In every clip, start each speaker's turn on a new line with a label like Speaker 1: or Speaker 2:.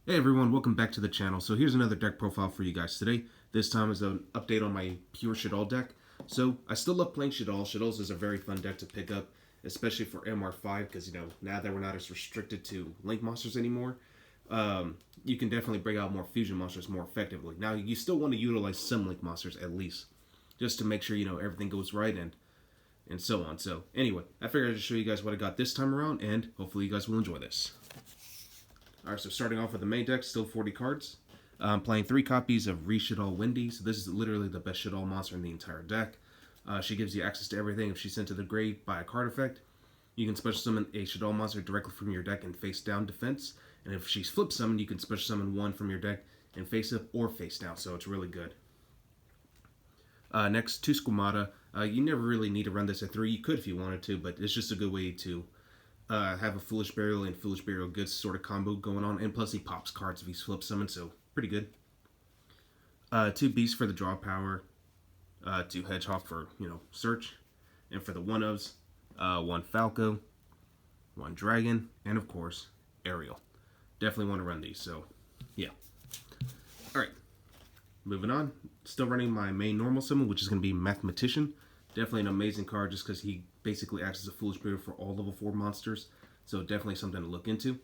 Speaker 1: Hey everyone, welcome back to the channel. So here's another deck profile for you guys today. This time is an update on my pure Shaddoll deck. So I still love playing Shaddolls. Shaddolls is a very fun deck to pick up, especially for MR5, because now that we're not as restricted to Link monsters anymore, you can definitely bring out more fusion monsters more effectively. Now you still want to utilize some Link monsters at least, just to make sure everything goes right and so on. So anyway, I figured I'd just show you guys what I got this time around, and hopefully you guys will enjoy this. Alright, so starting off with the main deck, still 40 cards. I'm playing 3 copies of Shaddoll Wendy. So this is literally the best Shaddoll monster in the entire deck. She gives you access to everything. If she's sent to the grave by a card effect, you can special summon a Shaddoll monster directly from your deck and face down defense. And if she's flip summoned, you can special summon one from your deck and face up or face down. So it's really good. Next, 2 Squamata. You never really need to run this at 3. You could if you wanted to, but it's just a good way to have a Foolish Burial and Foolish Burial Goods sort of combo going on. And plus he pops cards if he's flip summoned, so pretty good. 2 Beasts for the draw power. 2 Hedgehog for, search. And for the 1-ofs, 1 Falco, 1 Dragon, and of course, Ariel. Definitely want to run these, so yeah. Alright, moving on. Still running my main normal summon, which is going to be Mathematician. Definitely an amazing card just because he basically acts as a Foolish Burial for all level 4 monsters. So definitely something to look into.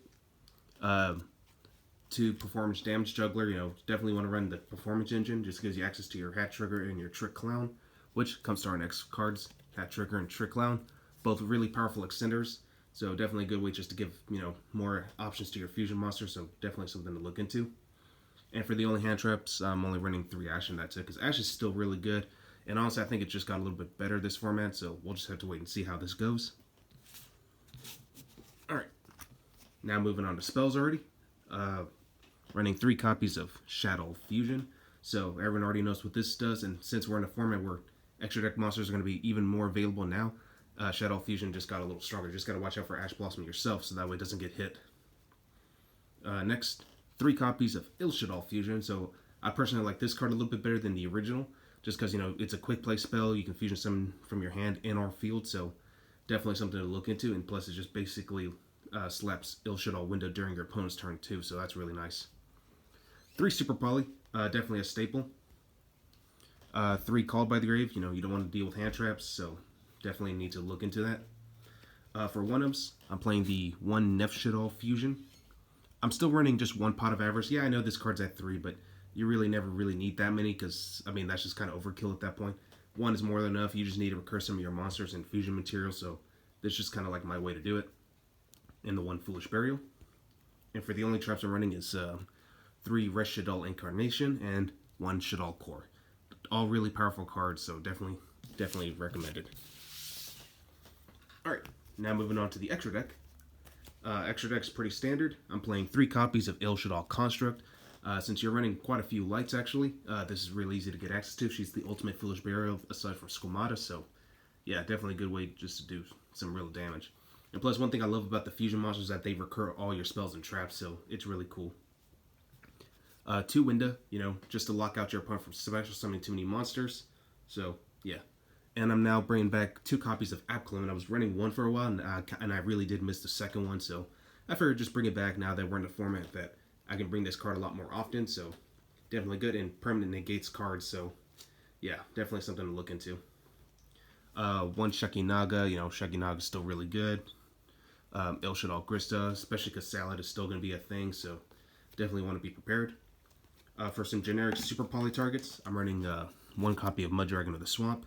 Speaker 1: 2 Performance Damage Juggler. Definitely want to run the Performance Engine. Just gives you access to your Hat Trigger and your Trick Clown. Which comes to our next cards. Hat Trigger and Trick Clown. Both really powerful extenders. So definitely a good way just to give, more options to your fusion monsters. So definitely something to look into. And for the only hand traps, I'm only running 3 Ash, and that's it. Because Ash is still really good. And honestly, I think it just got a little bit better this format, so we'll just have to wait and see how this goes. Alright, now moving on to spells already. Running 3 copies of Shaddoll Fusion. So everyone already knows what this does, and since we're in a format where extra deck monsters are going to be even more available now, Shaddoll Fusion just got a little stronger. Just got to watch out for Ash Blossom yourself, so that way it doesn't get hit. Next, 3 copies of Shaddoll Fusion. So I personally like this card a little bit better than the original. Just because, it's a quick play spell. You can fusion summon from your hand and or field. So definitely something to look into. And plus it just basically slaps Shaddoll window during your opponent's turn too. So that's really nice. 3 Super Poly. Definitely a staple. 3 Called by the Grave. You don't want to deal with hand traps. So definitely need to look into that. For 1-ofs, I'm playing the 1 Shaddoll Fusion. I'm still running just 1 Pot of Avarice. Yeah, I know this card's at 3, but you really never need that many because, that's just kind of overkill at that point. 1 is more than enough. You just need to recur some of your monsters and fusion material, so this is just kind of like my way to do it. And the 1 Foolish Burial. And for the only traps I'm running is 3 Shaddoll Incarnation and 1 Shaddoll Core. All really powerful cards, so definitely recommended. Alright, now moving on to the extra deck. Extra deck's pretty standard. I'm playing 3 copies of Shaddoll Construct. Since you're running quite a few lights, actually, this is really easy to get access to. She's the ultimate Foolish Burial aside from Squamata, so yeah, definitely a good way just to do some real damage. And plus, one thing I love about the fusion monsters is that they recur all your spells and traps, so it's really cool. 2 Winda, just to lock out your opponent from special summoning too many monsters. So yeah, and I'm now bringing back 2 copies of Apclim, and I was running 1 for a while, and I really did miss the second one, so I figured just bring it back now that we're in a format that I can bring this card a lot more often, so definitely good. And permanent negates cards, so yeah, definitely something to look into. 1 Shakinaga, Shakinaga's still really good. Shaddoll Grista, especially because Salad is still going to be a thing, so definitely want to be prepared. For some generic Super Poly targets, I'm running 1 copy of Mud Dragon of the Swamp,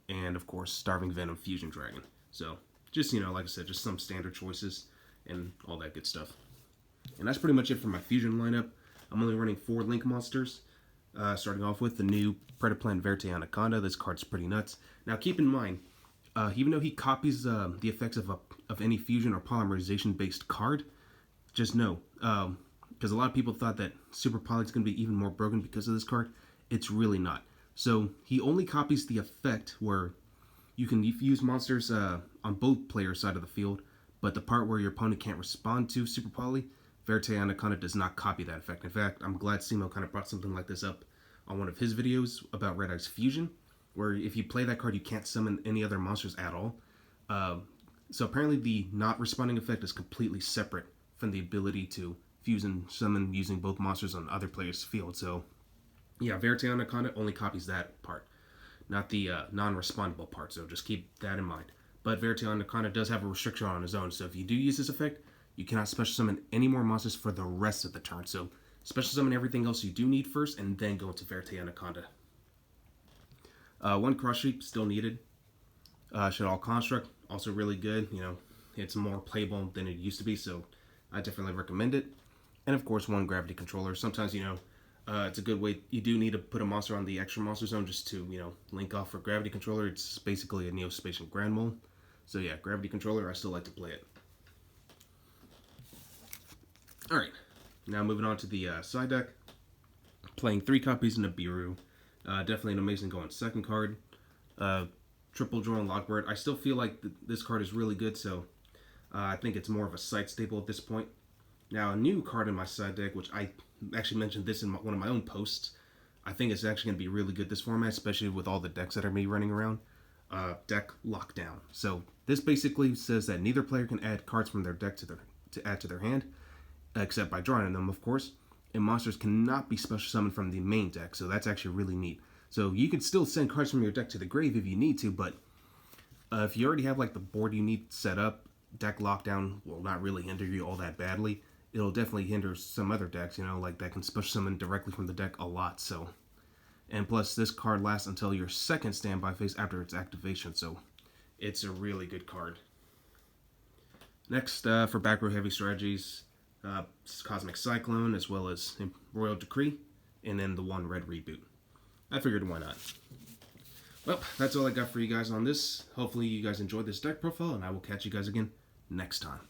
Speaker 1: and of course Starving Venom Fusion Dragon. So just, like I said, just some standard choices and all that good stuff. And that's pretty much it for my fusion lineup. I'm only running 4 Link monsters. Starting off with the new Predaplant Verte Anaconda. This card's pretty nuts. Now keep in mind, even though he copies the effects of any fusion or polymerization based card, just know, because a lot of people thought that Super Poly's going to be even more broken because of this card. It's really not. So he only copies the effect where you can use monsters on both players' side of the field, but the part where your opponent can't respond to Super Poly, Verte Anaconda does not copy that effect. In fact, I'm glad Simo kind of brought something like this up on one of his videos about Red Eye's Fusion, where if you play that card, you can't summon any other monsters at all. So apparently the not responding effect is completely separate from the ability to fuse and summon using both monsters on other players' field. So, yeah, Verite Anaconda only copies that part, not the non-respondable part, so just keep that in mind. But Verite Anaconda does have a restriction on his own, so if you do use this effect, you cannot special summon any more monsters for the rest of the turn. So special summon everything else you do need first, and then go into Verite Anaconda. One cross sheep still needed. Shaddoll Construct, also really good. You know, it's more playable than it used to be, so I definitely recommend it. And of course, one gravity controller. Sometimes, you know, it's a good way. You do need to put a monster on the extra monster zone just to, you know, link off for gravity controller. It's basically a Neo-Spacian Grand Mole. So yeah, gravity controller, I still like to play it. Alright, now moving on to the side deck. Playing 3 copies Nibiru. Definitely an amazing going second card. Triple draw and Lockbird. I still feel like this card is really good, so I think it's more of a side staple at this point. Now, a new card in my side deck, which I actually mentioned this in one of my own posts. I think it's actually going to be really good this format, especially with all the decks that are going to be running around. Deck Lockdown. So this basically says that neither player can add cards from their deck to add to their hand, except by drawing them, of course. And monsters cannot be special summoned from the main deck, so that's actually really neat. So you can still send cards from your deck to the grave if you need to, but if you already have like the board you need set up, Deck Lockdown will not really hinder you all that badly. It'll definitely hinder some other decks, you know, like that can special summon directly from the deck a lot, so. And plus, this card lasts until your second standby phase after its activation, so it's a really good card. Next, for back row heavy strategies, Cosmic Cyclone, as well as Royal Decree, and then the one red reboot. I figured why not. Well, that's all I got for you guys on this. Hopefully you guys enjoyed this deck profile, and I will catch you guys again next time.